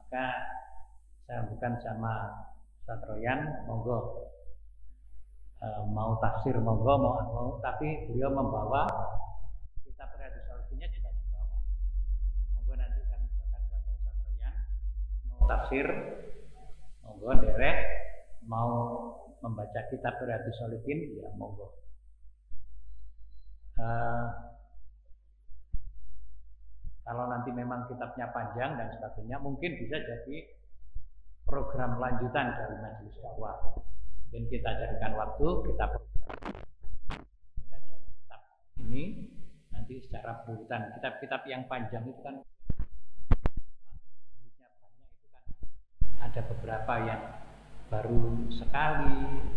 Maka saya bukan sama Ustaz Royan, monggo mau tafsir monggo, mau tapi beliau membawa kitab Riyadhus Shalihin juga dibawa. Monggo nanti kami serahkan kepada Ustaz Royan, mau tafsir monggo derek, mau membaca kitab Riyadhus Shalihin ya monggo. Kalau nanti memang kitabnya panjang dan sebagainya, mungkin bisa jadi program lanjutan dari majelis dakwah. Dan kita jadikan waktu, kita program kajian kitab ini nanti secara berurutan. Kitab-kitab yang panjang itu kan banyak itu kan ada beberapa yang baru sekali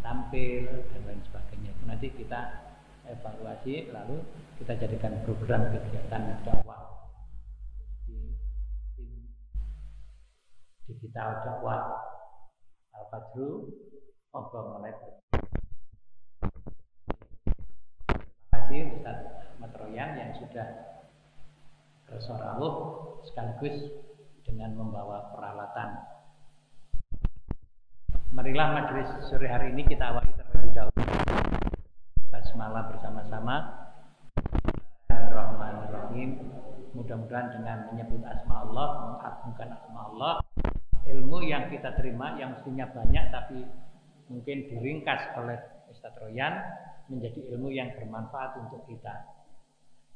tampil dan lain sebagainya. Itu nanti kita evaluasi, lalu kita jadikan program kegiatan dakwah di digital dakwah Al-Fajru. Terima kasih Ustaz Ahmad Royan yang sudah bersorawuh sekaligus dengan membawa peralatan. Marilah majelis sore hari ini kita awali terlebih dahulu basmalah bersama-sama. Bismillahirrahmanirrahim. Mudah-mudahan dengan menyebut asma Allah, mengagungkan asma Allah, ilmu yang kita terima yang mestinya banyak tapi mungkin diringkas oleh Ustaz Royan menjadi ilmu yang bermanfaat untuk kita.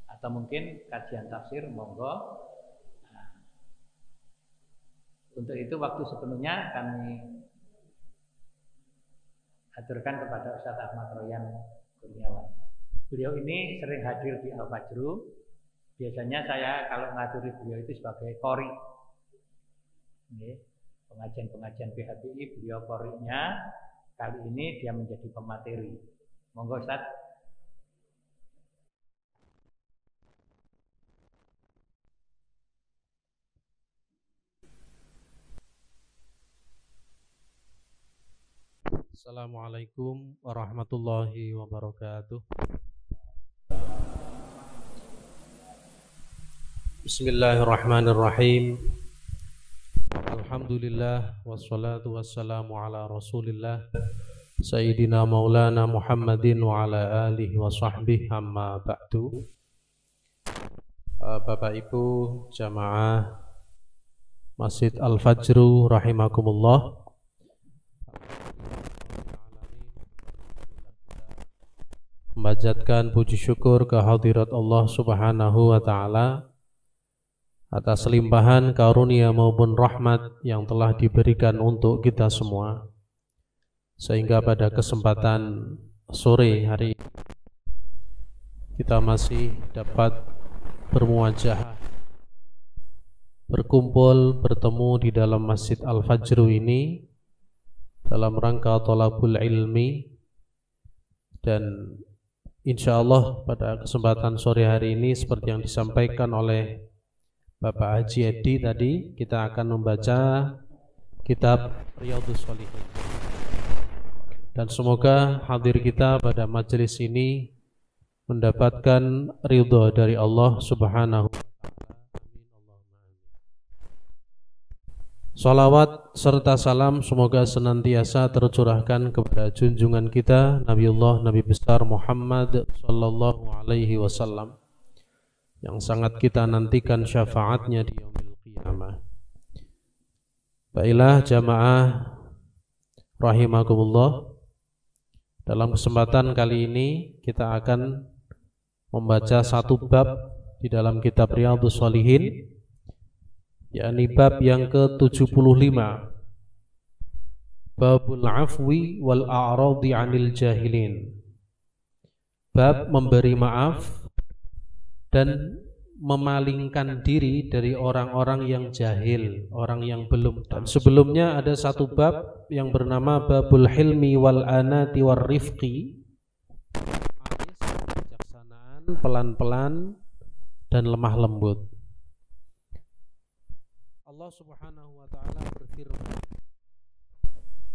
Atau mungkin kajian tafsir monggo. Nah, untuk itu waktu sepenuhnya kami aturkan kepada Ustaz Ahmad Royan Kurniawan. Beliau ini sering hadir di Al-Fajru. Biasanya saya kalau ngaturi beliau itu sebagai qori. Pengajian-pengajian PHBI beliau qorinya. Kali ini dia menjadi pemateri. Monggo Ustaz. Assalamualaikum warahmatullahi wabarakatuh. Bismillahirrahmanirrahim. Alhamdulillah wassalatu wassalamu ala Rasulillah Sayyidina Maulana Muhammadin wa ala alihi wa sahbihi amma ba'du. Bapak Ibu jamaah Masjid Al-Fajru rahimakumullah. Memanjatkan puji syukur kehadirat Allah Subhanahu wa taala atas limpahan karunia maupun rahmat yang telah diberikan untuk kita semua, sehingga pada kesempatan sore hari kita masih dapat bermuajah, berkumpul, bertemu di dalam Masjid Al-Fajru ini dalam rangka thalabul ilmi. Dan insyaallah pada kesempatan sore hari ini seperti yang disampaikan oleh Bapak Haji Edi tadi, kita akan membaca kitab Riyadhus Shalihin. Dan semoga hadir kita pada majelis ini mendapatkan ridha dari Allah Subhanahu wa taala. Salawat serta salam semoga senantiasa tercurahkan kepada junjungan kita Nabiullah Nabi besar Muhammad sallallahu alaihi wasallam yang sangat kita nantikan syafaatnya di yaumil qiyamah. Baiklah jamaah rahimakumullah, dalam kesempatan kali ini kita akan membaca satu bab di dalam kitab Riyadhus Shalihin, yakni bab yang ke-75, Babul Afwi wal A'radi 'anil Jahilin. Bab memberi maaf dan memalingkan diri dari orang-orang yang jahil, orang yang belum. Dan sebelumnya ada satu bab yang bernama Babul Hilmi wal Anati war Rifqi, kebijaksanaan, pelan-pelan dan lemah lembut. Allah Subhanahu wa taala berfirman,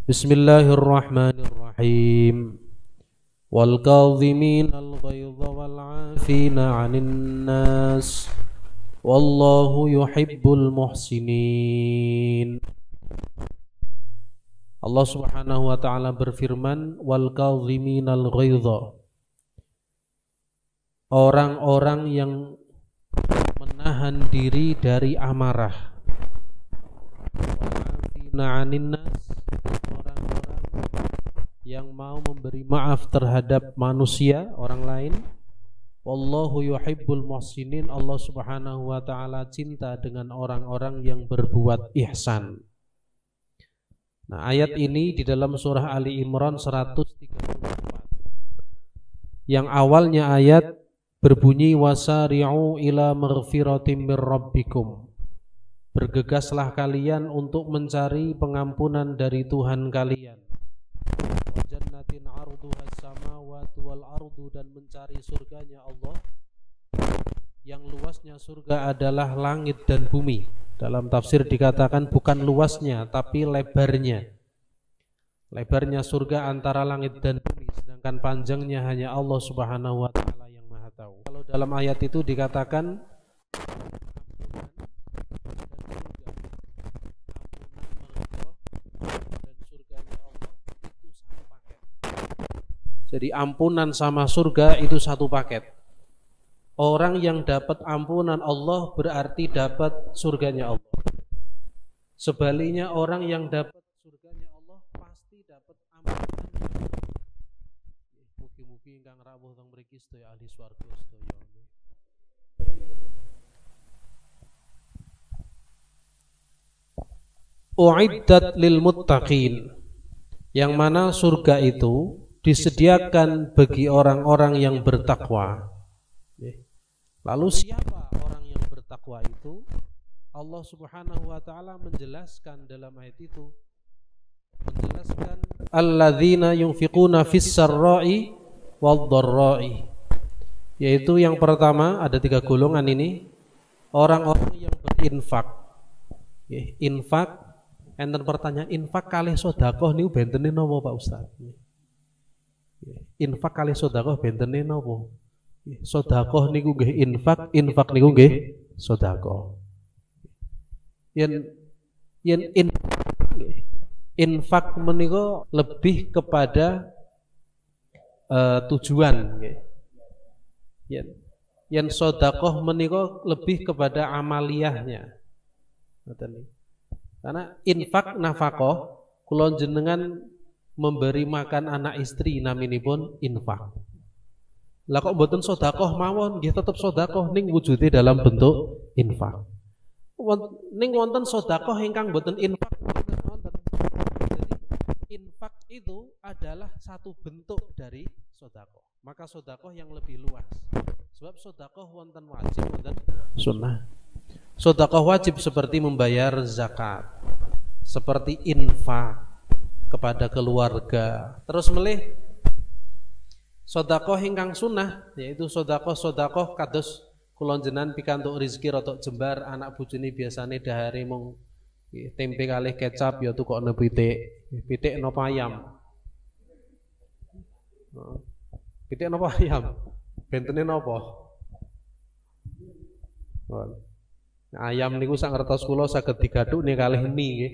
Bismillahirrahmanirrahim. وَالْكَاظِمِينَ الْغَيْظَ وَالْعَافِينَ عَنِ النَّاسِ wallahu yuhibbul muhsinin. Allah Subhanahu wa taala berfirman, wal kadhiminal ghaidha, orang-orang yang menahan diri dari amarah. Wa'afina 'anin nas, orang-orang yang mau memberi maaf terhadap manusia, orang lain. Wallahu yuhibbul muhsinin, Allah Subhanahu wa taala cinta dengan orang-orang yang berbuat ihsan. Nah, ayat ini di dalam surah Ali Imran 134. Yang awalnya ayat berbunyi wasari'u ila maghfiratin mir rabbikum. Bergegaslah kalian untuk mencari pengampunan dari Tuhan kalian. Wa jannatin 'arduhas samawati wal ardu, dan mencari surganya Allah yang luasnya surga adalah langit dan bumi. Dalam tafsir dikatakan bukan luasnya tapi lebarnya. Lebarnya surga antara langit dan bumi, sedangkan panjangnya hanya Allah Subhanahu wa taala yang Maha tahu. Kalau dalam ayat itu dikatakan jadi ampunan sama surga itu satu paket. Orang yang dapat ampunan Allah berarti dapat surganya Allah. Sebaliknya orang yang dapat surganya Allah pasti dapat ampunannya Allah. Mugi-mugi ingkang rawuh teng mriki sedaya ahli swarga sedaya. Uiddat lil muttaqin, yang mana surga itu disediakan bagi orang-orang yang bertakwa. Lalu siapa orang yang bertakwa itu? Allah Subhanahu wa taala menjelaskan dalam ayat itu, menjelaskan alladzina yunfiquna fis sarra'i wad dharra'i, yaitu yang pertama ada 3 golongan ini, orang-orang yang berinfak. Infak, enten pertanyaan, infak kalih sedekah niku bentene napa Pak Ustaz? Infak kalih sedekah bentene napa? Sedekah niku nggih infak, infak niku nggih sedekah. Yen infak menika lebih kepada tujuan nggih. Yen sedekah menika lebih kepada amaliyahnya. Ngoten niku. Karena infak nafkah kula jenengan memberi makan anak istri naminipun infak. Lah kok mboten sedekah mawon, nggih tetep sedekah ning wujude dalam bentuk infak. Ning wonten sedekah ingkang mboten infak wonten. Jadi infak itu adalah satu bentuk dari sedekah. Maka sedekah yang lebih luas. Sebab sedekah wonten wajib wonten sunnah. Sedekah wajib seperti membayar zakat, seperti infak kepada keluarga. Terus melih sedekah ingkang sunnah, yaitu sedekah kados kula jenengan pikantuk rezeki rotok jembar, anak bojone biasane dahare mung tempe kalih kecap ya tukokne pitik. Pitik napa ayam? Pitik napa ayam? Bentene napa? Ayam niku sak ngertos kula saged digathukne kalih mie nggih.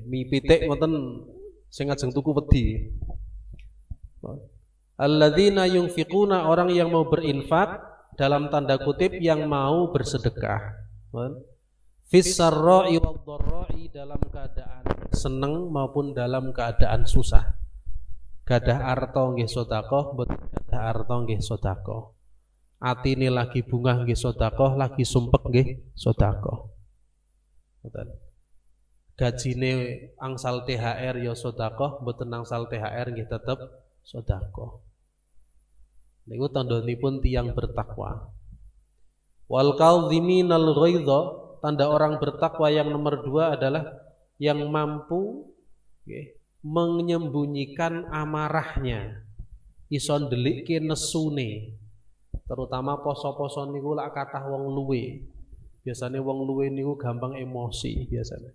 Mie pitik ngoten sing ngajeng tuku wedi. Alladzina yunfiquna, orang yang mau berinfak, dalam tanda kutip yang mau bersedekah. Fis sarra'i wad dharra'i, dalam keadaan seneng maupun dalam keadaan susah. Gadah arta nggih sedekah, mboten gadah arta nggih sedekah. Atine lagi bungah nggih sedekah, lagi sumpek nggih sedekah. Ngoten. Gajine angsal THR ya sedekah, mboten angsal THR nggih tetep sedekah. Niku tandhanipun tiyang bertakwa. Wal kadhiminal ghaidha, tanda orang bertakwa yang nomor 2 adalah yang mampu menyembunyikan amarahnya, iso ndelikke nesune. Terutama poso-poso niku lak kathah wong luwe. Biasane wong luwe niku gampang emosi biasane.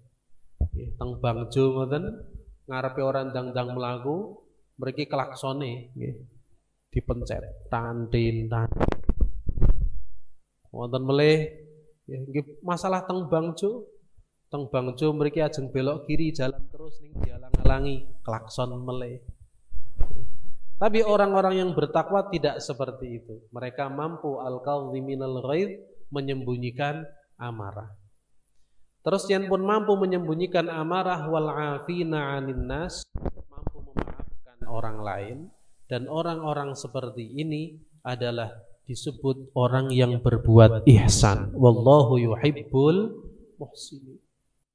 Teng Bangjo ngoten, ngarepe orang ndang-ndang mlaku, mriki klaksone nggih dipencet tantin. Wonten melih ya nggih masalah teng Bangjo. Teng Bangjo mriki ajeng belok kiri jalan terus ning dialang-alangi klakson melih. Tapi orang-orang yang bertakwa tidak seperti itu. Mereka mampu al-kadhiminal ghaidh, menyembunyikan amarah. Terus yang pun mampu menyembunyikan amarah wal 'afina 'anil nas, mampu memaafkan orang lain, dan orang-orang seperti ini adalah disebut orang yang berbuat ihsan. Wallahu yuhibbul muhsinin.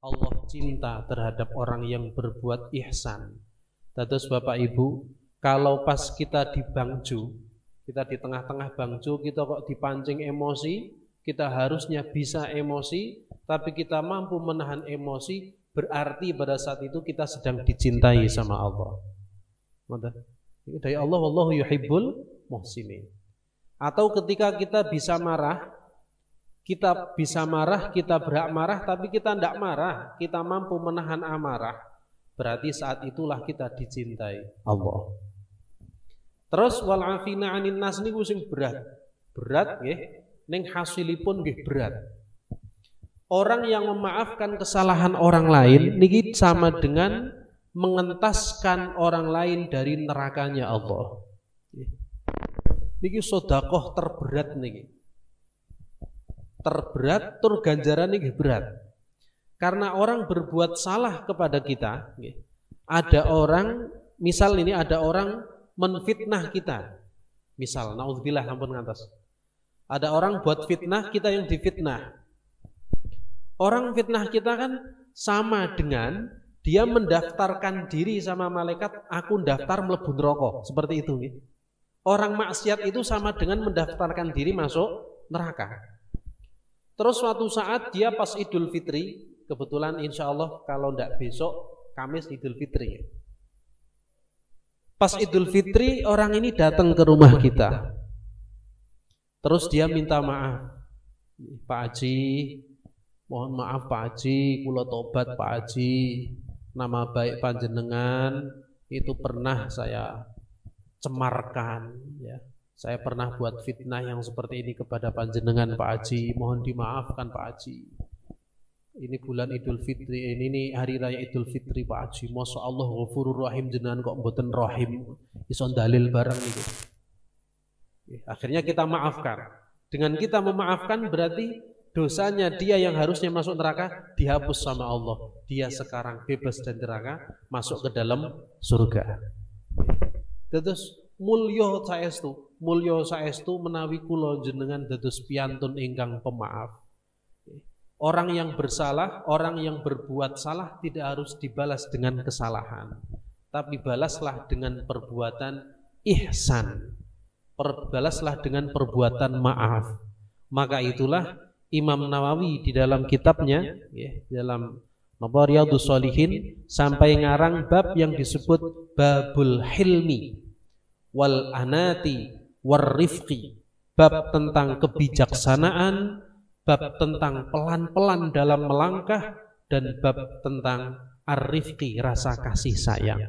Allah cinta terhadap orang yang berbuat ihsan. Terus Bapak Ibu, kalau pas kita di Bangjo, kita di tengah-tengah Bangjo, kita kok dipancing emosi, kita harusnya bisa emosi, tapi kita mampu menahan emosi, berarti pada saat itu kita sedang dicintai sama Allah. Dari Allah, wallahu yuhibbul muhsinin. Atau ketika kita bisa marah, kita berhak marah, tapi kita tidak marah, kita mampu menahan amarah, berarti saat itulah kita dicintai Allah. Terus wal 'afina 'anil nas niku sing berat nggih, ning hasilipun nggih berat. Orang yang memaafkan kesalahan orang lain niki sama dengan mengentaskan orang lain dari nerakanya Allah. Niki sedekah terberat niki. Terberat tur ganjaran nggih berat. Karena orang berbuat salah kepada kita, nggih. Ada orang, misal ini ada orang menfitnah kita. Misal naudzubillah ampun ngantos. Ada orang buat fitnah, kita yang difitnah. Orang fitnah kita kan sama dengan dia mendaftarkan diri sama malaikat, aku daftar mlebu neraka, seperti itu nggih. Orang maksiat itu sama dengan mendaftarkan diri masuk neraka. Terus suatu saat dia pas Idul Fitri, kebetulan insya Allah kalau tidak besok Kamis Idul Fitri. Pas Idul Fitri orang ini datang ke rumah kita. Terus dia minta maaf. Pak Haji, mohon maaf Pak Haji, kula tobat Pak Haji. Nama baik panjenengan itu pernah saya cemarkan, ya. Saya pernah buat fitnah yang seperti ini kepada panjenengan Pak Haji, mohon dimaafkan Pak Haji. Ini bulan Idul Fitri, ini hari raya Idul Fitri Pak Haji. Masya Allah ghafurur rahim, jenengan kok mboten rahim. Iso dalil barang itu. Akhirnya kita maafkan. Dengan kita memaafkan berarti dosanya dia yang harusnya masuk neraka dihapus sama Allah. Dia sekarang bebas dari neraka, masuk ke dalam surga. Terus mulya saestu menawi kula jenengan dados piyantun ingkang pemaaf. Orang yang bersalah, orang yang berbuat salah tidak harus dibalas dengan kesalahan, tapi balaslah dengan perbuatan ihsan. Balaslah dengan perbuatan maaf. Maka itulah Imam Nawawi di dalam kitabnya, ya, dalam Riyadhus Shalihin sampai ngarang bab yang disebut babul hilmi wal anati war rifqi, bab tentang kebijaksanaan, bab tentang pelan-pelan dalam melangkah, dan bab tentang ar-rifqi, rasa kasih sayang.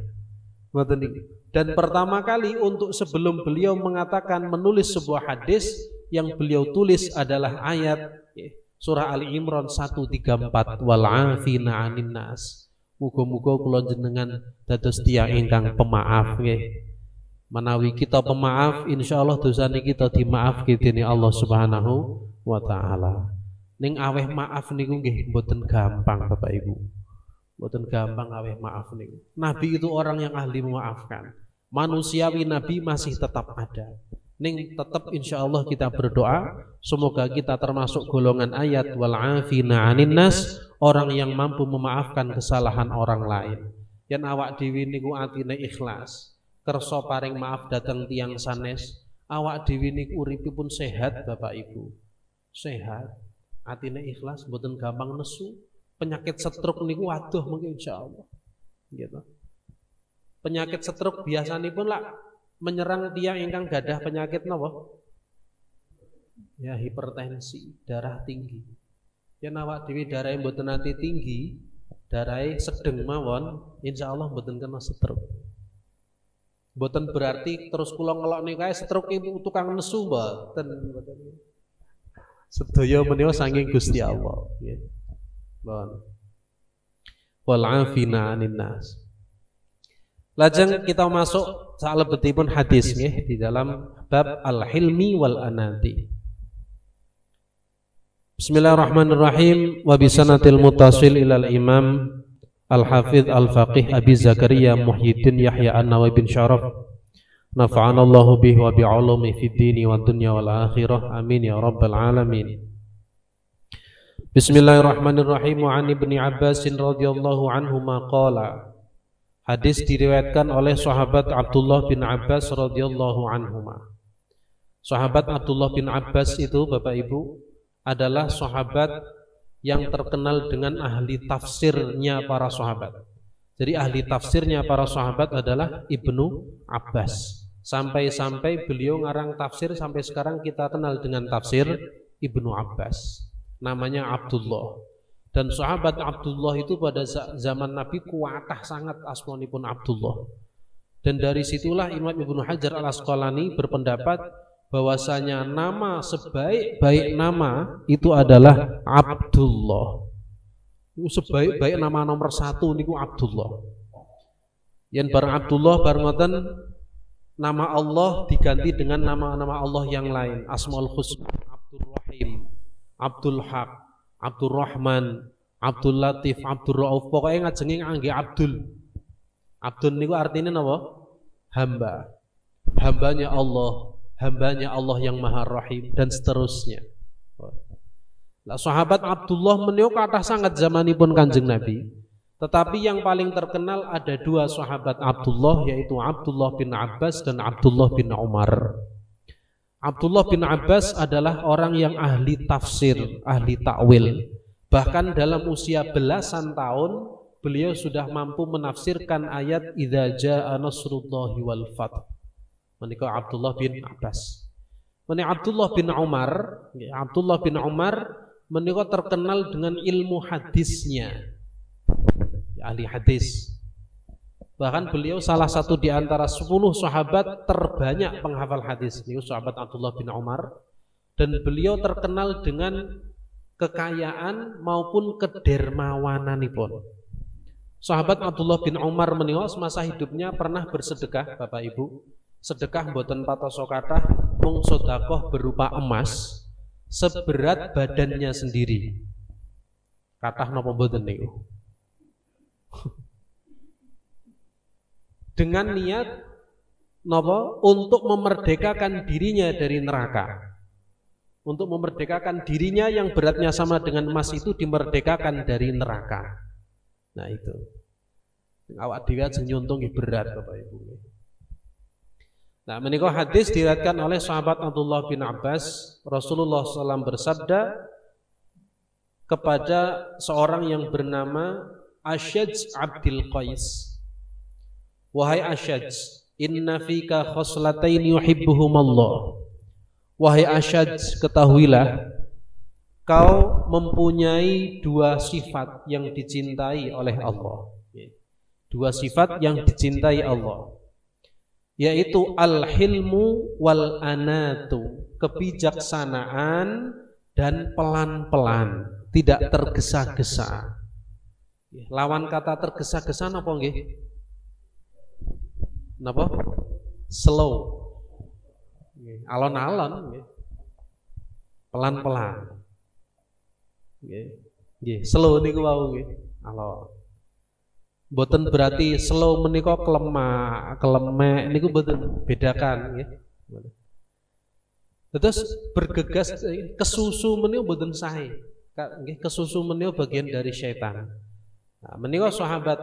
Dan pertama kali untuk sebelum beliau mengatakan menulis sebuah hadis, yang beliau tulis adalah ayat surah Ali Imran 134, wal 'afina 'anil nas. Muga-muga kula jenengan dados tiyang ingkang pemaaf nggih. Menawi kita pemaaf, insyaallah dosane kita dimaafke dening Allah Subhanahu wa taala. Ning aweh maaf niku nggih mboten gampang Bapak Ibu. Mboten gampang aweh maaf niku. Nabi itu orang yang ahli memaafkan. Manusiawi Nabi masih tetap ada. Ning tetap insyaallah kita berdoa semoga kita termasuk golongan ayat wal 'afina 'anil nas, orang yang mampu memaafkan kesalahan orang lain. Yen awak dhewe niku atine ikhlas, kersa paring maaf dateng tiyang sanes, awak dhewe niku uripipun sehat Bapak Ibu. Sehat, atine ikhlas, mboten gampang nesu. Penyakit stroke niku waduh mengki insyaallah. Gitu. Penyakit stroke biasanipun lah menyerang tiang ingkang gadah penyakit napa? Ya hipertensi, darah tinggi. Yen awak dhewe darahe mboten nate tinggi, darahe sedeng mawon, insyaallah mboten kena stroke. Mboten berarti terus kula ngelokne kae stroke itu tukang nesu mboten. Sedaya menika saking Gusti Allah. Nggih. Wal 'afina 'anil nas. Lajeng kita masuk salebetipun hadis nggih di dalam bab al-hilmi wal anati. Bismillahirrahmanirrahim. Wa bisanatil mutasil ilal imam al-hafidh al-faqih Abi Zakaria Muhyiddin Yahya An-Nawawi bin Syaraf. Nafa'anallahu bihi wa bi'ulumi fid dini wad dunya wal akhirah. Amin ya rabbal alamin. Bismillahirrahmanirrahim. Wa 'an Ibnu Abbas radhiyallahu anhuma qala. Hadis diriwayatkan oleh sahabat Abdullah bin Abbas radhiyallahu anhuma. Sahabat Abdullah bin Abbas itu Bapak Ibu adalah sahabat yang terkenal dengan ahli tafsirnya para sahabat. Jadi ahli tafsirnya para sahabat adalah Ibnu Abbas. Sampai-sampai beliau ngarang tafsir, sampai sekarang kita kenal dengan tafsir Ibnu Abbas. Namanya Abdullah. Dan sahabat Abdullah itu pada zaman Nabi kuatah sangat asmanipun Abdullah. Dan dari situlah Imam Ibnu Hajar Al-Asqalani berpendapat bahwasanya nama sebaik-baik nama itu adalah Abdullah. Itu sebaik-baik nama nomor 1 niku Abdullah. Yen bareng Abdullah bareng ngoten nama Allah diganti dengan nama-nama Allah yang lain. Asmaul Husna, Abdul Rahim, Abdul Haq, Abdul Rahman, Abdul Latif, Abdul Rauf. Pokoknya ngajenge ngangge Abdul. Abdul niku artinya napa? Hamba. Hambanya Allah. Hambanya Allah yang Maha Rahim dan seterusnya. Nah, sahabat Abdullah menika kathah sangat zamanipun Kanjeng Nabi. Tetapi yang paling terkenal ada 2 sahabat Abdullah, yaitu Abdullah bin Abbas dan Abdullah bin Umar. Abdullah bin Abbas adalah orang yang ahli tafsir, ahli takwil. Bahkan dalam usia belasan tahun beliau sudah mampu menafsirkan ayat idza jaa nasrullahi wal fath. Menika Abdullah bin Abbas. Menika Abdullah bin Umar menika terkenal dengan ilmu hadisnya. Ahli hadis. Bahkan beliau salah satu di antara 10 sahabat terbanyak penghafal hadis. Niku sahabat Abdullah bin Umar, dan beliau terkenal dengan kekayaan maupun kedermawananipun. Sahabat Abdullah bin Umar menika semasa hidupnya pernah bersedekah, Bapak Ibu. Sedekah mboten patoso kathah, mung sedekah berupa emas seberat badannya sendiri. Kathah napa mboten niku? Dengan niat napa? Untuk memerdekakan dirinya dari neraka. Untuk memerdekakan dirinya yang beratnya sama dengan emas itu dimerdekakan dari neraka. Nah itu. Awak dhewe aja nyuntung berat Bapak Ibu. Nah, menika hadis diriwayatkan oleh sahabat Abdullah bin Abbas. Rasulullah SAW bersabda kepada seorang yang bernama Asyaj Abdul Qais, wahai Asyaj, inna fika khoslatain yuhibbuhumallah. Wahai Asyaj, ketahuilah kau mempunyai 2 sifat yang dicintai oleh Allah. 2 sifat yang dicintai Allah, yaitu al-hilmu wal anatu, kebijaksanaan dan pelan-pelan, tidak tergesa-gesa. Lawan kata tergesa-gesa napa nggih? Napa? Slow. Alon-alon nggih. Pelan-pelan. Nggih. Nggih, slow niku wau nggih. Alon. Boten berarti slow menika kelemek niku boten, bedakan nggih. Terus bergegas kesusu menika boten sae. Nggih, kesusu menika bagian dari syaitan. Nah, menika sahabat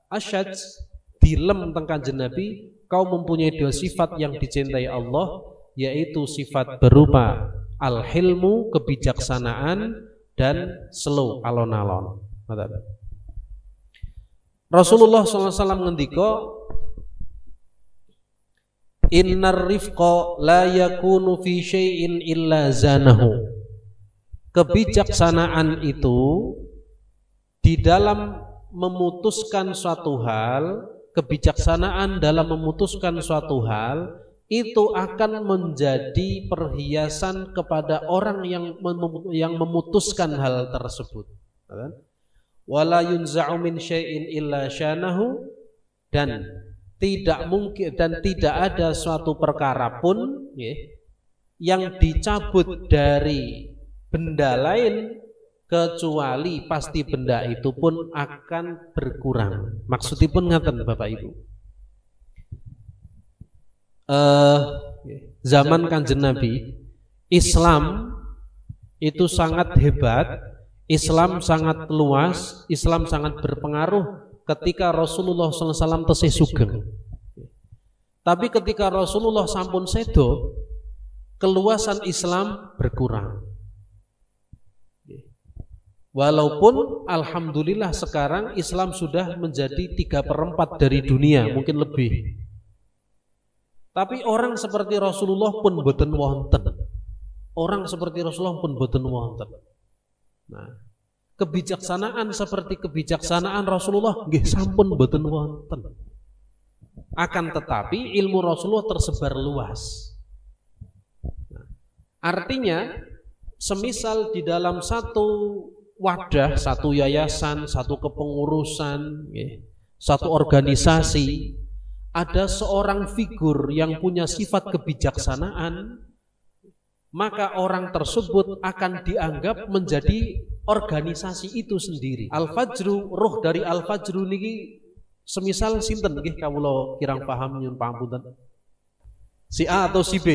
Asyaj dilem teng Kanjeng Nabi, kau mempunyai 2 sifat yang dicintai Allah, yaitu sifat berupa al-hilmu, kebijaksanaan, dan slow, alon-alon. Rasulullah SAW ngendika, innar rifqa la yakunu fi syai'in illa zanahu. Kebijaksanaan itu di dalam memutuskan suatu hal, kebijaksanaan dalam memutuskan suatu hal itu akan menjadi perhiasan kepada orang yang memutuskan hal tersebut. Wala yunza'u min syai'in illa syanahu, dan tidak mungkin dan tidak ada suatu perkara pun yang dicabut dari benda lain kecuali pasti benda itu pun akan berkurang. Maksudipun ngaten Bapak Ibu. Zaman Kanjeng Nabi, Islam itu sangat hebat, Islam sangat luas, Islam sangat berpengaruh ketika Rasulullah SAW tesih sugeng. Tapi ketika Rasulullah sampun sedo, keluasan Islam berkurang. Walaupun alhamdulillah sekarang Islam sudah menjadi 3/4 dari dunia, mungkin lebih. Tapi orang seperti Rasulullah pun boten wonten. Orang seperti Rasulullah pun boten wonten. Nah, kebijaksanaan seperti kebijaksanaan Rasulullah nggih sampun boten wonten. Akan tetapi ilmu Rasulullah tersebar luas. Nah, artinya semisal di dalam satu wadah, satu yayasan, satu kepengurusan, satu organisasi, ada seorang figur yang punya sifat kebijaksanaan, maka orang tersebut akan dianggap menjadi organisasi itu sendiri. Al-Fajru, roh dari Al-Fajru niki semisal sinten nggih kawula kirang paham nyun pangapunten. Si A atau si B,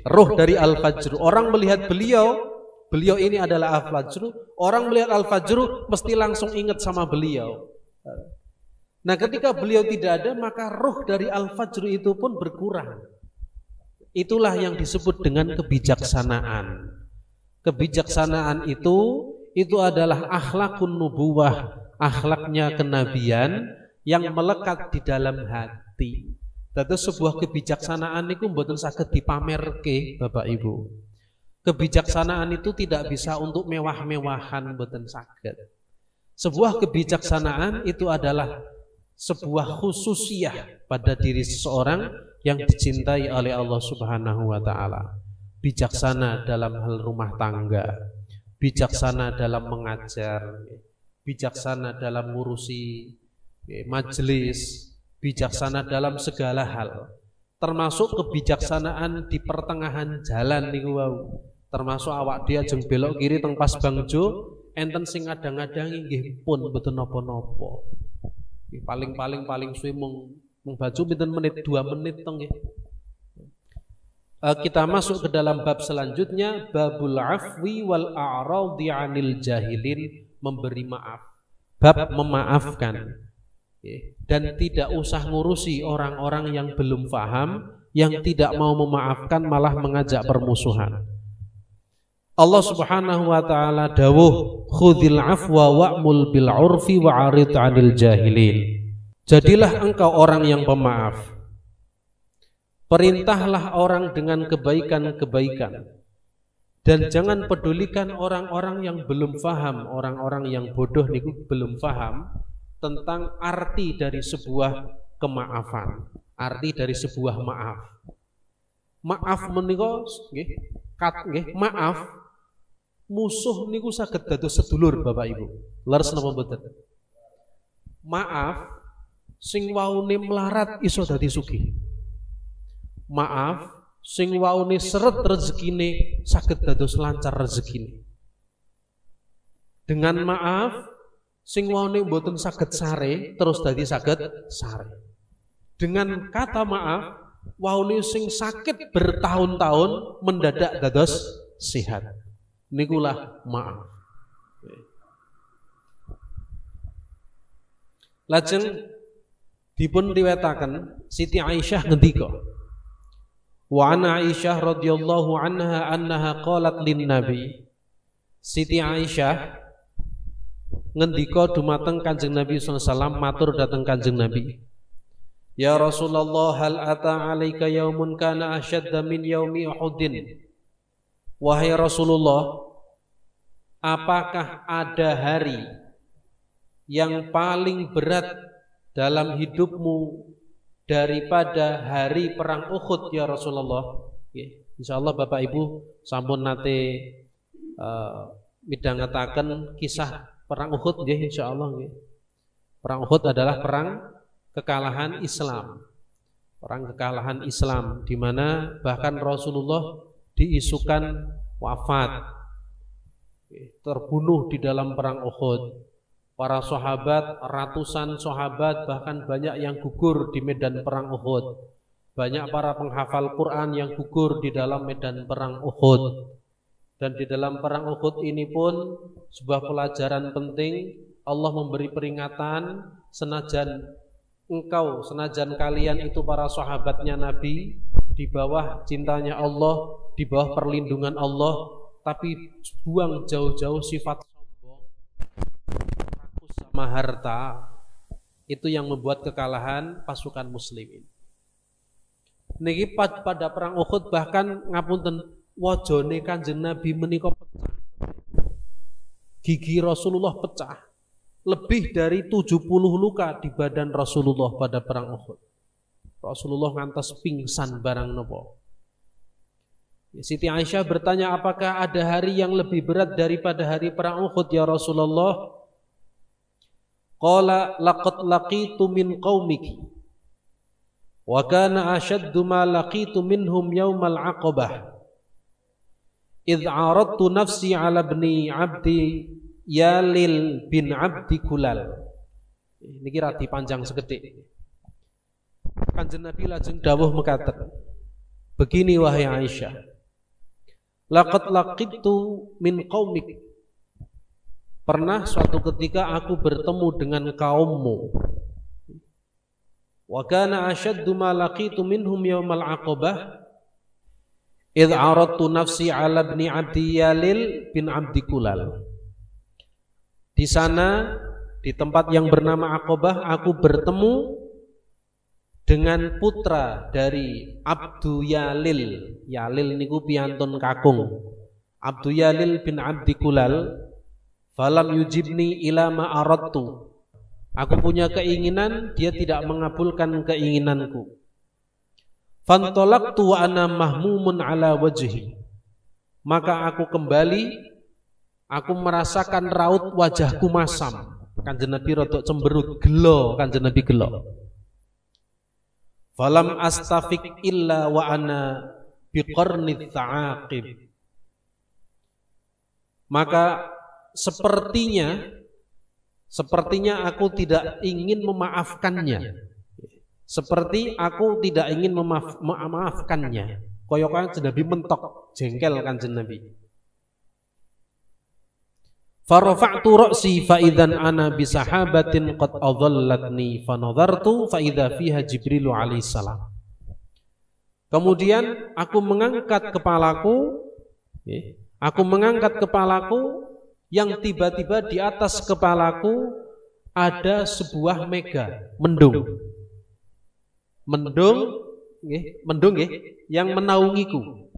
roh dari Al-Fajru. Orang melihat beliau ini adalah Al-Fajru, orang melihat Al-Fajru mesti langsung ingat sama beliau. Nah, ketika beliau tidak ada, maka roh dari Al-Fajru itu pun berkurang. Itulah yang disebut dengan kebijaksanaan. Kebijaksanaan itu adalah akhlakun nubuwah, akhlaknya kenabian yang melekat di dalam hati. Dadi sebuah kebijaksanaan itu mboten saged dipamerke, Bapak Ibu. Kebijaksanaan itu tidak bisa untuk mewah-mewahan, mboten saged. Sebuah kebijaksanaan itu adalah sebuah khususiyah pada diri seseorang yang dicintai oleh Allah Subhanahu wa taala. Bijaksana dalam hal rumah tangga, bijaksana dalam mengajar, bijaksana dalam ngurusi majelis, bijaksana dalam segala hal. Termasuk kebijaksanaan di pertengahan jalan niku wau. Termasuk awak dia jeng belok kiri teng pas bangjo, enten sing ngadang-adangi nggih pun mboten napa-napa. Paling suwe mung baca pinten menit, 2 menit tong nggih. Kita masuk ke dalam bab selanjutnya, babul afwi wal a'radi 'anil jahilin, memberi maaf. Bab memaafkan. Dan tidak usah ngurusi orang-orang yang belum paham, yang tidak mau memaafkan malah mengajak permusuhan. Allah Subhanahu wa taala dawuh, khudhil afwa wa'mul bil 'urfi wa'rid 'anil jahilin. Jadilah engkau orang yang pemaaf. Perintahlah orang dengan kebaikan-kebaikan. Dan jangan pedulikan orang-orang yang belum paham, orang-orang yang bodoh niku belum paham tentang arti dari sebuah kemaafan, arti dari sebuah maaf. Maaf menika nggih, maaf musuh niku saged dados sedulur Bapak Ibu. Leres napa mboten? Maaf sing waune melarat iso dadi sugih. Maaf sing waune seret rezekine saged dados lancar rezekine. Dengan maaf sing waune mboten saged sare terus dadi saged sare. Dengan kata maaf waune sing sakit bertahun-tahun mendadak dados sehat. Nikulah maaf. Lajeng dipun riwayataken Siti Aisyah ngendika, wa an Aisyah radhiyallahu anha qalat lin Nabi. Siti Aisyah ngendika dumateng Kanjeng Nabi sallallahu alaihi wasallam, matur dhateng Kanjeng Nabi, ya Rasulullah, hal ata alaika yaumun kana asyadda min yaumi Uhudin. Wahai Rasulullah, apakah ada hari yang paling berat dalam hidupmu daripada hari perang Uhud ya Rasulullah. Insyaallah Bapak Ibu sampun nate midhangetaken kisah perang Uhud nggih insyaallah nggih. Perang Uhud adalah perang kekalahan Islam. Perang kekalahan Islam di mana bahkan Rasulullah diisukan wafat, terbunuh di dalam perang Uhud. Para sahabat, ratusan sahabat bahkan banyak yang gugur di medan perang Uhud. Banyak para penghafal Quran yang gugur di dalam medan perang Uhud. Dan di dalam perang Uhud ini pun sebuah pelajaran penting. Allah memberi peringatan, senajan kalian itu para sahabatnya Nabi, di bawah cintanya Allah, di bawah perlindungan Allah, tapi buang jauh-jauh sifat sombong, rakus sama harta, itu yang membuat kekalahan pasukan muslimin. Niki pada perang Uhud bahkan ngapunten wajone Kanjeng Nabi menika pecah. Gigi Rasulullah pecah. Lebih dari 70 luka di badan Rasulullah pada perang Uhud. Rasulullah ngantos pingsan barang nopo. Siti Aisyah bertanya, apakah ada hari yang lebih berat daripada hari perang Uhud ya Rasulullah? Qala laqad laqitu min qaumiki wa kana ashaddu ma laqitu minhum yaumal aqabah idh aradtu nafsi ala ibni abdi Yalil bin Abdi Kulal. Ini kira dipanjang seketik. Kanjeng Nabi lajeng dawuh mekaten, begini wahai Aisyah, laqad laqitu min qaumik, pernah suatu ketika aku bertemu dengan kaummu. Wa kana ashaddu ma laqitu minhum yaumal aqabah idh aradtu nafsi ala ibni Abdi Yalil bin Abdi Kulal. Di sana, di tempat yang bernama Aqabah, aku bertemu dengan putra dari Abdu Yalil. Yalil niku piyantun kakung. Abdu Yalil bin Abdi Kulal. Falam yujibni ila ma aradtu. Aku punya keinginan, dia tidak mengabulkan keinginanku. Fantolaktu wa ana mahmumun ala wajhi. Maka aku kembali. Aku merasakan raut wajahku masam. Kanjeng Nabi rodok cemberut, gelo, Kanjeng Nabi gelo. Falam astafik illa wa ana biqarnit ta'aqib. Maka sepertinya aku tidak ingin memaafkannya. Seperti aku tidak ingin memaafkannya. Koyokan Kanjeng Nabi mentok, jengkel Kanjeng Nabi. Farafa'tu ra'si fa idzan ana bi sahabatin qad adhallatni fa nadhartu fa idza fiha Jibril alaihi salam. Kemudian aku mengangkat kepalaku yang tiba-tiba di atas kepalaku ada sebuah mega, mendung yang menaungiku.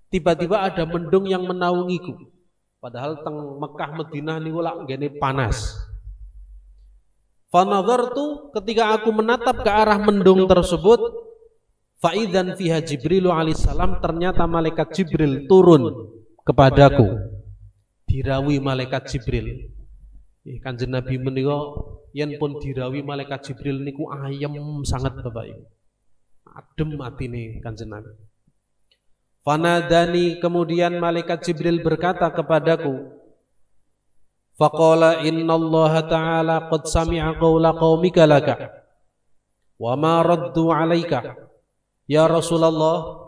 Tiba-tiba ada mendung yang menaungiku. Padahal teng Mekah Madinah niku lak ngene panas. Fa nadhartu, ketika aku menatap ke arah mendung tersebut, fa idzan fiha Jibril alaihi salam, ternyata malaikat Jibril turun kepadaku. Dirawi malaikat Jibril. Kanjeng Nabi menika yen pun dirawi malaikat Jibril niku ayem sangat Bapak Ibu. Adem atine Kanjeng Nabi. Fanadani, kemudian malaikat Jibril berkata kepadaku, faqala innallaha ta'ala qad sami'a qawla qaumika laka wa ma raddu 'alaika. Ya Rasulullah,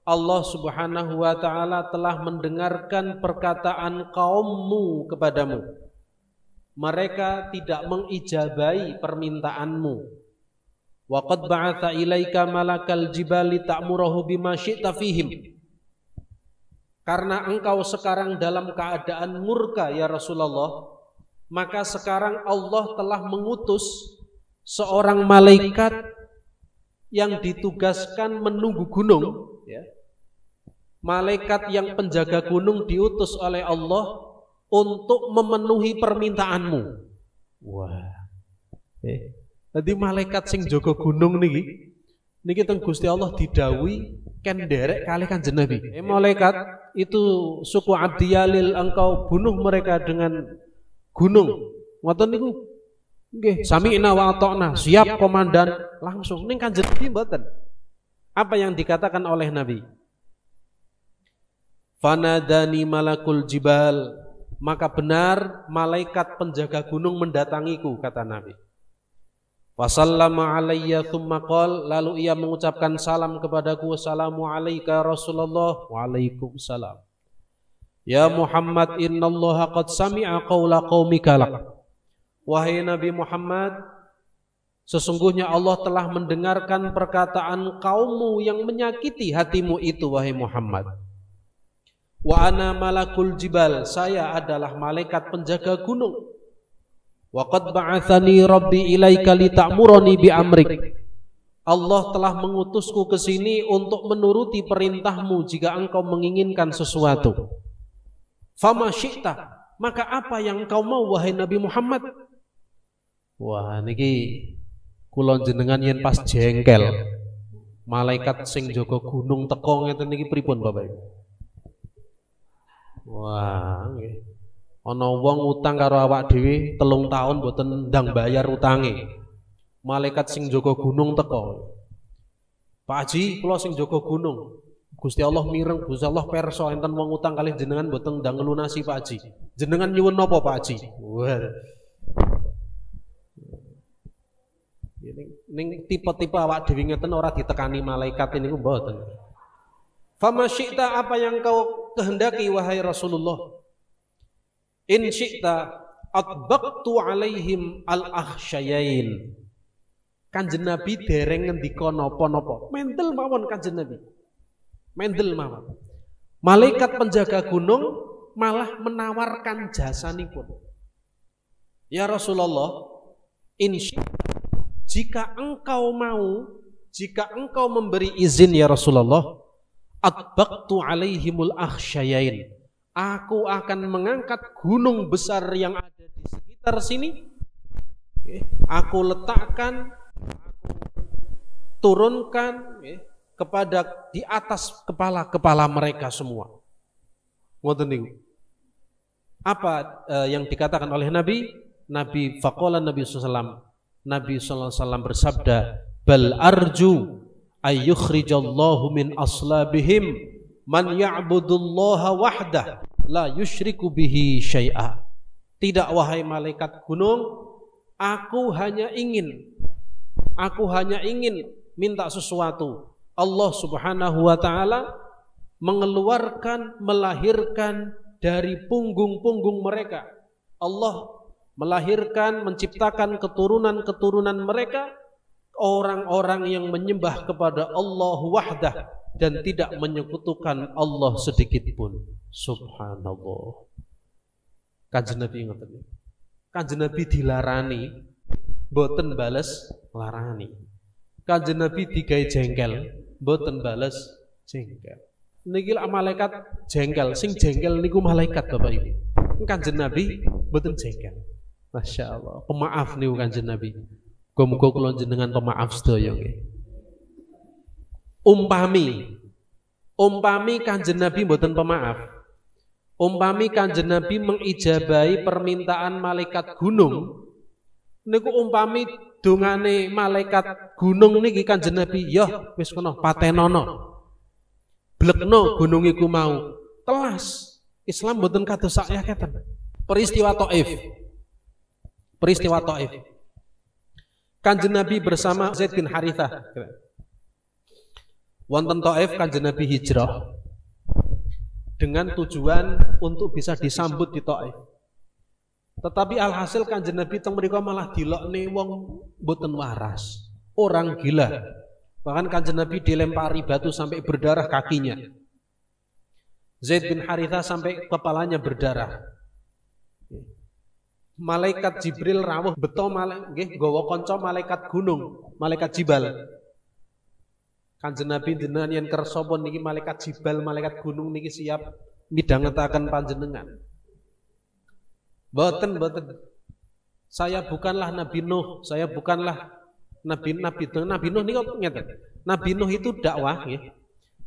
Allah Subhanahu wa ta'ala telah mendengarkan perkataan kaummu kepadamu. Mereka tidak mengijabai permintaanmu. Wa qad ba'atha ilaika malakal jibali ta'murahu bima syi'ta fihim. Karena engkau sekarang dalam keadaan murka ya Rasulullah, maka sekarang Allah telah mengutus seorang malaikat yang ditugaskan menunggu gunung, ya. Malaikat yang penjaga gunung diutus oleh Allah untuk memenuhi permintaanmu. Wah. Dadi malaikat sing jaga gunung niki teng Gusti Allah didhawuhi ken nderek kalih Kanjeng Nabi. Malaikat itu suku Abdiyalil, engkau bunuh mereka dengan gunung. Ngoten niku nggih, sami'na wa ata'na, siap komandan, langsung ning Kanjeng Nabi mboten. Apa yang dikatakan oleh Nabi? Fanadani malakul jibal, maka benar malaikat penjaga gunung mendatangiku, kata Nabi. Wasallama alayya thumma qol, lalu ia mengucapkan salam kepadaku, assalamu alayka Rasulullah. Waalaikumsalam. Ya Muhammad, innallaha qad sami'a qawla qaumika lak. Wahai Nabi Muhammad, sesungguhnya Allah telah mendengarkan perkataan kaummu yang menyakiti hatimu itu, wahai Muhammad. Wa ana malakul jibal, saya adalah malaikat penjaga gunung. Wa qad ba'athani rabbi ilaika lita'murani bi amrik. Allah telah mengutusku ke sini untuk menuruti perintahmu jika engkau menginginkan sesuatu. Fama syi'ta, maka apa yang engkau mau wahai Nabi Muhammad? Wah niki kula jenengan yen pas jengkel malaikat sing jaga gunung teko ngeten niki pripun Bapak Ibu? Wah nggih. Ana wong utang karo awak dhewe 3 tahun mboten ndang bayar utange. Malaikat sing jaga gunung teko. Pak Haji, kula sing jaga gunung. Gusti Allah mireng, Gusti Allah perso enten wong utang kalih jenengan mboten ndang nglunasi Pak Haji. Jenengan nyuwun napa Pak Haji? Wah. Ning tipe-tipe awak dhewe ngeten ora ditekani malaikat niku mboten. Fama syi'ta, apa yang kau kehendaki wahai Rasulullah? In syi'ta atbaqtu alaihim al-akhsyayain. Kanjeng Nabi dereng ngendika napa-napa. Mendel mawon Kanjeng Nabi. Mendel mawon. Malaikat penjaga gunung malah menawarkan jasanipun. Ya Rasulullah, in syi'ta, jika engkau mau, jika engkau memberi izin ya Rasulullah, atbaqtu alaihimul akhsyayain. Aku akan mengangkat gunung besar yang ada di sekitar sini. Aku letakkan, aku turunkan kepada di atas kepala-kepala mereka semua. Ngoten niku. Apa yang dikatakan oleh Nabi? Nabi faqala Nabi sallallahu alaihi wasallam bersabda, bal arju ayyukhrijallahu min aslabihim man ya'budullaha wahdah la yusyriku bihi syai'a. Tidak wahai malaikat gunung, aku hanya ingin minta sesuatu. Allah Subhanahu wa taala melahirkan dari punggung-punggung mereka. Allah melahirkan, menciptakan keturunan-keturunan mereka orang-orang yang menyembah kepada Allah wahdah dan tidak menyekutukan Allah sedikit pun. Subhanallah. Kanjeng Nabi ngoten. Kanjeng Nabi dilarani, mboten bales larani. Kanjeng Nabi digawe jengkel, mboten bales jengkel. Niki malaikat jengkel, sing jengkel niku malaikat Bapak Ibu. Kanjeng Nabi mboten jengkel. Masya Allah. Pemaaf niku Kanjeng Nabi. Muga-muga kula jenengan pemaaf sedaya nggih. Umpami Kanjeng Nabi mboten pemaaf. Umpami Kanjeng Nabi mengijabahi permintaan malaikat gunung, niku umpami dongane malaikat gunung niki Kanjeng Nabi, ya wis kono patenono. Blekno gunung iku mau. Telas. Islam mboten kados sak yaketen. Peristiwa Taif. Kanjeng Nabi bersama Zaid bin Harithah. Wonten Taif Kanjeng Nabi hijrah dengan tujuan untuk bisa disambut di Taif. Tetapi alhasil Kanjeng Nabi teng mriku malah dilokne wong mboten waras, orang gila. Bahkan Kanjeng Nabi dilempari batu sampai berdarah kakinya. Zaid bin Harithah sampai kepalanya berdarah. Malaikat Jibril rawuh beto nggih nggawa kanca malaikat gunung, malaikat Jibal. Kanjeng Nabi jenengan yen kersa pun niki malaikat Jibal, malaikat gunung niki siap midhangetaken panjenengan. Mboten. Saya bukanlah Nabi Nuh, saya bukanlah Nabi Nuh niku ngeten. Nabi Nuh itu dakwah nggih.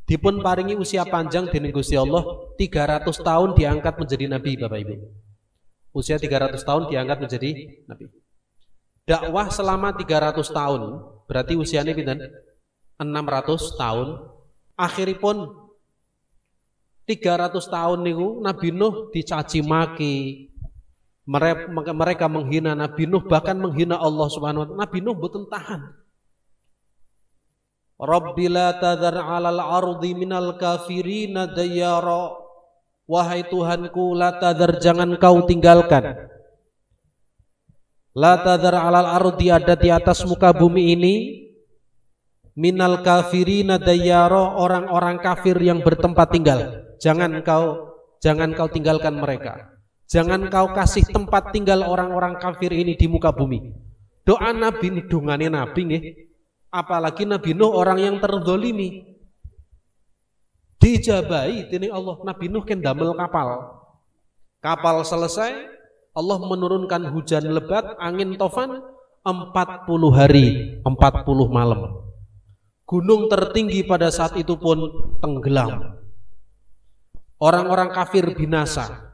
Dipun paringi usia panjang dening Gusti Allah 300 tahun diangkat menjadi nabi Bapak Ibu. Usia 300 tahun diangkat menjadi nabi. Dakwah selama 300 tahun, berarti usianya pinten? 600 tahun. Akhiripun 300 tahun niku Nabi Nuh dicaci maki. Mereka menghina Nabi Nuh, bahkan menghina Allah Subhanahu wa taala. Nabi Nuh mboten tahan. Rabbi la tadhar 'alal ardi minal kafirina dayyara. Wahai Tuhanku, la tadhar, jangan kau tinggalkan. La tadhar 'alal ardi, ada di atas muka bumi ini, minal kafirina dayyara, orang-orang kafir yang bertempat tinggal. Jangan kau tinggalkan mereka. Jangan kau kasih tempat tinggal orang-orang kafir ini di muka bumi. Doa Nabi ini, dungane Nabi nggih. Apalagi Nabi Nuh orang yang terzolimi, dijabahi dening Allah. Nabi Nuh kan damel kapal selesai, Allah menurunkan hujan lebat, angin tofan 40 hari 40 malam. Gunung tertinggi pada saat itu pun tenggelam. Orang-orang kafir binasa.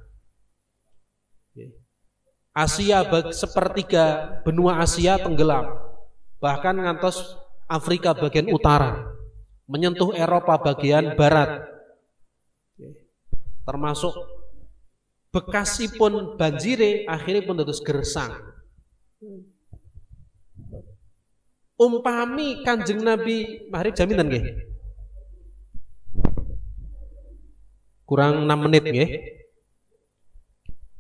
Asia, sepertiga benua Asia tenggelam. Bahkan ngantos Afrika bagian utara, menyentuh Eropa bagian barat, termasuk Bekasi pun banjire, akhirnya pun terus gersang. Umpami Kanjeng Nabi, mari jaminan nggih. Kurang 6 menit nggih.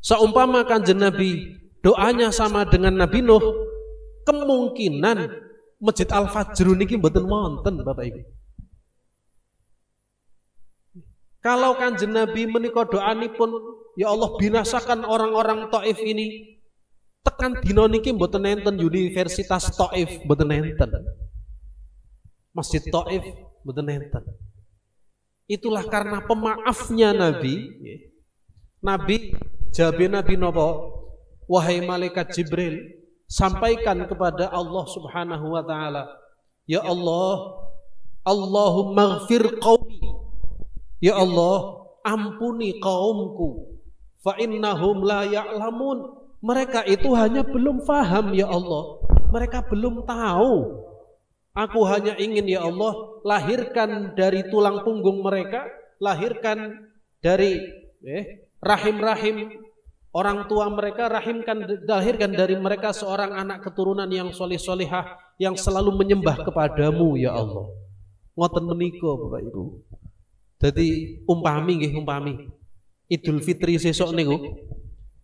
Seumpama Kanjeng Nabi doanya sama dengan Nabi Nuh, kemungkinan Masjid Al-Fajr niki mboten wonten Bapak Ibu. Kalau Kanjeng Nabi menika doanipun, ya Allah binasakan orang-orang Taif ini, tekan dina niki mboten enten Universitas Taif, mboten enten. Masjid Taif mboten enten. Itulah karena pemaafnya Nabi. Nabi jabe Nabi napa? Wahai malaikat Jibril, sampaikan kepada Allah Subhanahu wa taala, ya Allah, Allahumma ighfir qaumi. Ya Allah, ampuni kaumku. Fa innahum la ya'lamun. Mereka itu hanya belum paham ya Allah. Mereka belum tahu. Aku hanya ingin ya Allah lahirkan dari tulang punggung mereka, lahirkan dari rahim-rahim orang tua mereka, lahirkan dari mereka seorang anak keturunan yang soleh-solehah, yang selalu menyembah kepadamu ya Allah. Ngoten menika Bapak Ibu. Jadi umpami Idul Fitri sesuk niku.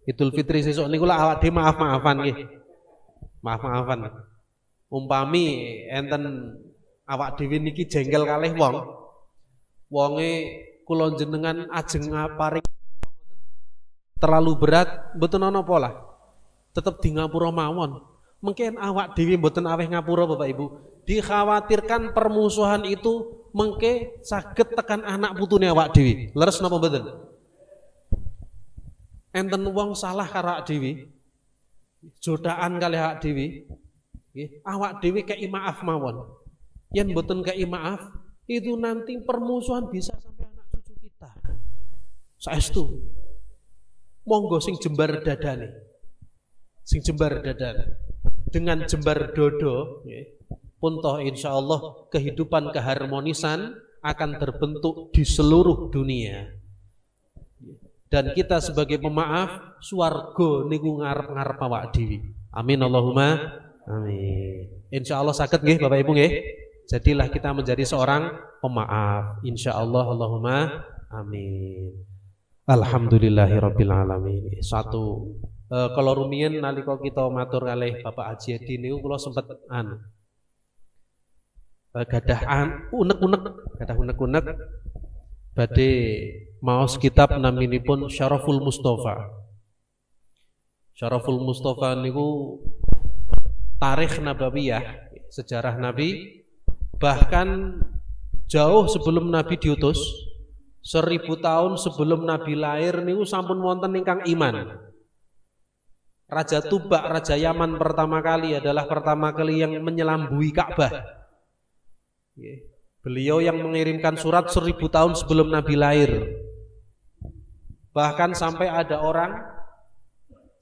Idul Fitri sesuk niku lah awak dhewe maaf-maafan nggih. Maaf-maafan. Umpami enten awak dhewe niki jengkel kalih wong. Wonge kula jenengan ajeng paring terlalu berat, mboten ana apa lah. Tetep di ngapura mawon. Mungkin awak dhewe mboten aweh ngapura Bapak Ibu. Dikhawatirkan permusuhan itu mengke saged tekan anak putune awak dhewe. Leres napa mboten? Enten wong salah karo awak dhewe. Jodaan kali awak dhewe. Nggih, awak dhewe kei maaf mawon. Yen mboten kei maaf, itu nanti permusuhan bisa sampai anak cucu kita. Saestu. Monggo sing jembar dadane. Sing jembar dadane. Dengan jembar dodo, pun toh insyaallah kehidupan keharmonisan akan terbentuk di seluruh dunia. Dan kita sebagai pemaaf, swarga niku ngarep-ngarep awak dhewe. Amin Allahumma amin. Insyaallah saged nggih Bapak Ibu nggih. Jadilah kita menjadi seorang pemaaf. Insyaallah Allahumma amin. Alhamdulillahirabbil alamin. Satu kalau rumiyin nalika kita matur kalih Bapak Haji Edi niku kula sempet gadah unek-unek badhe maos kitab naminipun Syaraful Mustafa. Syaraful Mustafa niku tarikh nabawiyah, sejarah Nabi, bahkan jauh sebelum Nabi diutus, 1000 tahun sebelum Nabi lahir niku sampun wonten ingkang iman. Raja Tuba, Raja Yaman pertama kali adalah pertama kali yang menyelambui Ka'bah. Beliau yang mengirimkan surat 1000 tahun sebelum Nabi lahir. Bahkan sampai ada orang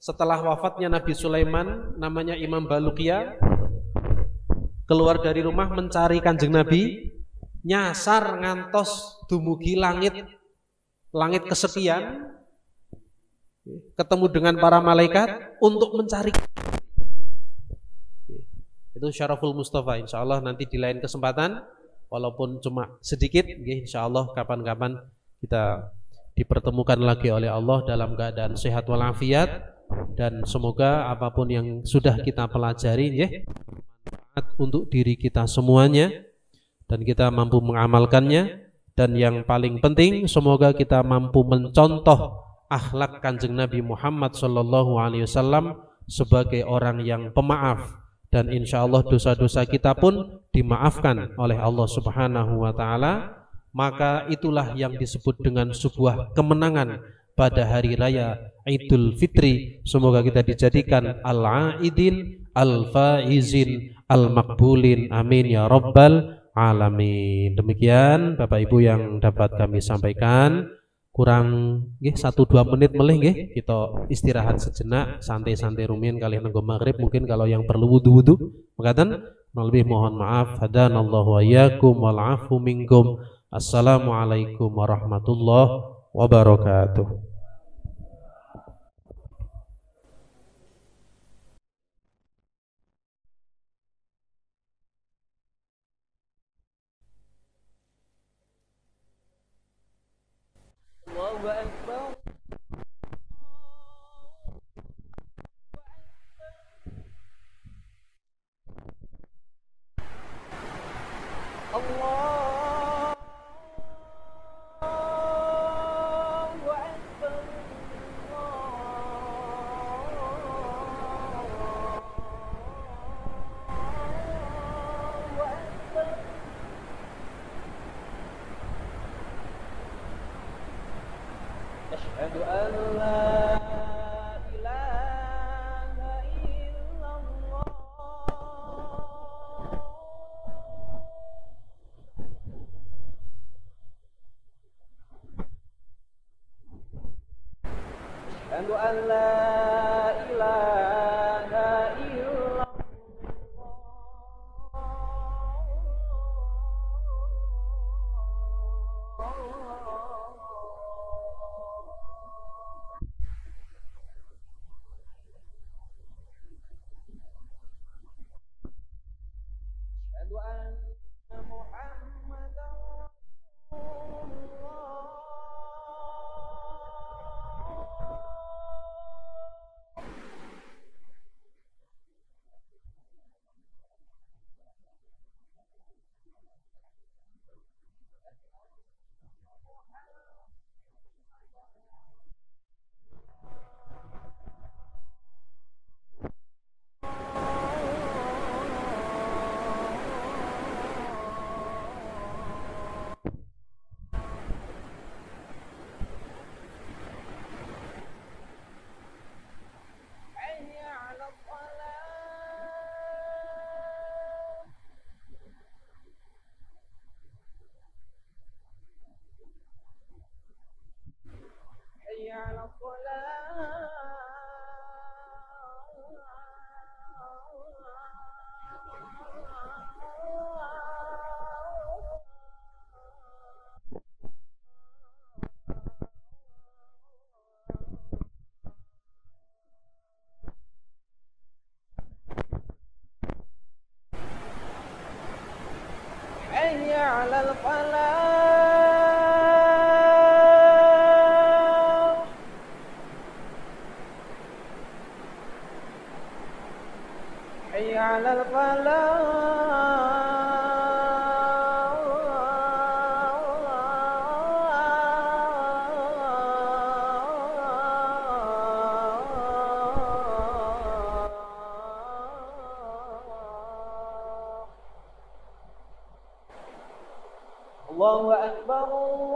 setelah wafatnya Nabi Sulaiman, namanya Imam Baluqiyah, keluar dari rumah mencari Kanjeng Nabi, nyasar ngantos dumugi langit kesekian, ketemu dengan para malaikat untuk mencari. Itu Syaraful Mustafa, insya Allah nanti di lain kesempatan, walaupun cuma sedikit, insya Allah kapan-kapan kita dipertemukan lagi oleh Allah dalam keadaan sehat walafiat, dan semoga apapun yang sudah kita pelajari bermanfaat untuk diri kita semuanya dan kita mampu mengamalkannya, dan yang paling penting semoga kita mampu mencontoh akhlak Kanjeng Nabi Muhammad SAW sebagai orang yang pemaaf, dan insya Allah dosa-dosa kita pun dimaafkan oleh Allah Subhanahu wa Ta'ala. Maka itulah yang disebut dengan sebuah kemenangan pada hari raya Idul Fitri. Semoga kita dijadikan al-aidin, al-faizin, al-makbulin, amin ya rabbal alamin. Demikian Bapak Ibu yang dapat kami sampaikan. Kurang 1-2 menit melih kita istirahat sejenak, santai-santai rumiyin kalian nunggu maghrib, mungkin kalau yang perlu wudu-wudu mengatakan lebih mohon maaf. Hadanallahu wa iyyakum wal afu minkum. Assalamualaikum warahmatullahi wabarakatuh. Allahu Akbar.